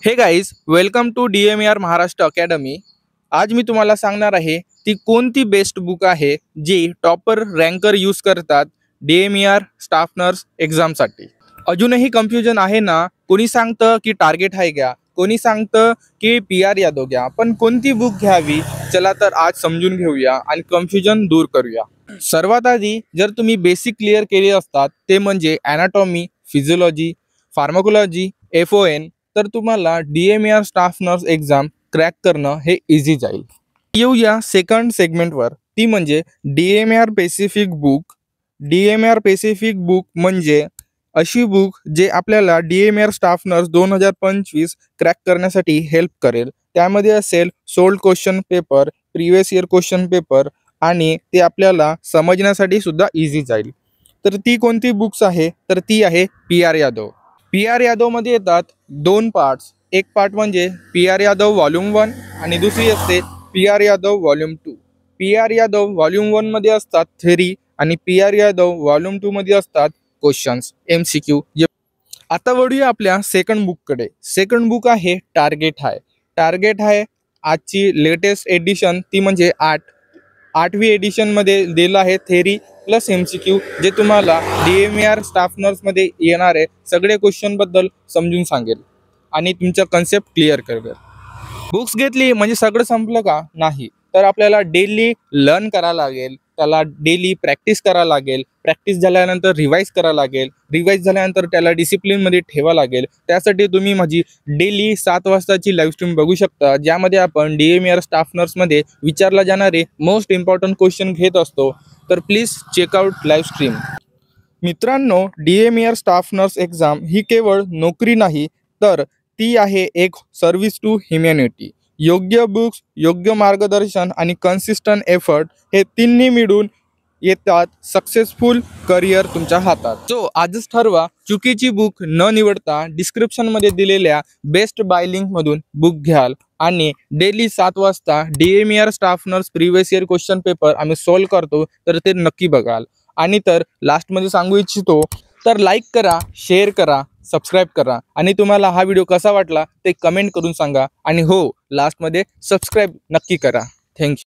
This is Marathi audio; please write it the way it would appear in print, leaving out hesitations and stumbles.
हे guys, welcome to DMER Maharashtra academy. आज मी तुम्हाला सांगणार आहे ती कोणती बेस्ट बुक आहे जी टॉपर रँकर यूज करतात DMER स्टाफ नर्स एक्झामसाठी। अजूनही कन्फ्युजन आहे ना? कोणी सांगतं की टार्गेट हाय घ्या, कोणी सांगतं की PR यादव घ्या, पण कोणती बुक घ्यावी? चला तर आज समजून घेऊया आणि कन्फ्युजन दूर करूया। सर्वात आधी जर तुम्ही बेसिक क्लिअर केले असतात ते म्हणजे ॲनाटॉमी, फिजिओलॉजी, फार्माकोलॉजी, FON, तर तुम्हाला DMER staff nurse exam crack करणं हे इझी जाईल। येऊया सेकंड सेगमेंटवर, ती म्हणजे DMER Pacific book. DMER Pacific book म्हणजे अशी बुक जे आपल्याला DMER स्टाफ नर्स 2025 क्रॅक करण्यासाठी हेल्प करेल। त्यामध्ये असेल sold question paper, previous year question paper आणि ते आपल्याला समजण्यासाठी सुद्धा इझी जाईल। तर ती कोणती बुक्स आहे? तर ती आहे PR यादव। PR यादवमध्ये येतात दोन पार्ट्स, एक पार्ट म्हणजे PR यादव व्हॉल्यूम 1 आणि दुसरी असते PR Yadav volume 2। PR Yadav volume 1 मध्ये असतात थेरी आणि PR यादव व्हॉल्यूम 2 मध्ये असतात क्वेश्चन्स MCQ। आता वळूया आपल्या सेकंड बुककडे। सेकंड बुक आहे टार्गेट हाय। टार्गेट हाय आजची लेटेस्ट एडिशन, ती म्हणजे 8वी एडिशनमध्ये दिलं आहे थेरी प्लस MCQ, जे तुम्हाला DMER स्टाफ नर्समध्ये येणारे सगळे क्वेश्चनबद्दल समजून सांगेल आणि तुमचा कन्सेप्ट क्लिअर करेल। बुक्स घेतली म्हणजे सगळं संपलं का? नाही, तर आपल्याला डेली लर्न करावं लागेल, त्याला डेली प्रॅक्टिस करावं लागेल, प्रॅक्टिस झाल्यानंतर रिवाईज करावं लागेल, रिवाईज झाल्यानंतर त्याला डिसिप्लिनमध्ये ठेवावं लागेल। त्यासाठी तुम्ही माझी डेली 7 वाजताची लाईव्ह स्ट्रीम बघू शकता, ज्यामध्ये आपण DMER स्टाफ नर्समध्ये विचारला जाणारे मोस्ट इम्पॉर्टंट क्वेश्चन घेत असतो। तर प्लीज चेकआउट लाईव्ह स्ट्रीम। मित्रांनो, DMER स्टाफ नर्स एक्झाम ही केवळ नोकरी नाही, तर ती आहे एक सर्व्हिस टू ह्युमॅनिटी। योग्य बुक्स, योग्य मार्गदर्शन आणि कन्सिस्टंट एफर्ट हे तिन्ही मिळून येतात सक्सेसफुल करिअर तुमच्या हातात। सो आजच ठरवा, चुकीची बुक न निवडता डिस्क्रिप्शनमध्ये दिलेल्या बेस्ट बाय लिंकमधून बुक घ्याल आणि डेली 7 वाजता DMER staff nurse previous year question paper आम्ही सॉल्व करतो, तर ते नक्की बघाल। आणि तर लास्टमध्ये सांगू इच्छितो, तर लाईक करा, शेअर करा, सबस्क्राईब करा आणि तुम्हाला हा व्हिडिओ कसा वाटला ते कमेंट करून सांगा। आणि हो, लास्टमध्ये सबस्क्राईब नक्की करा। थँक्यू।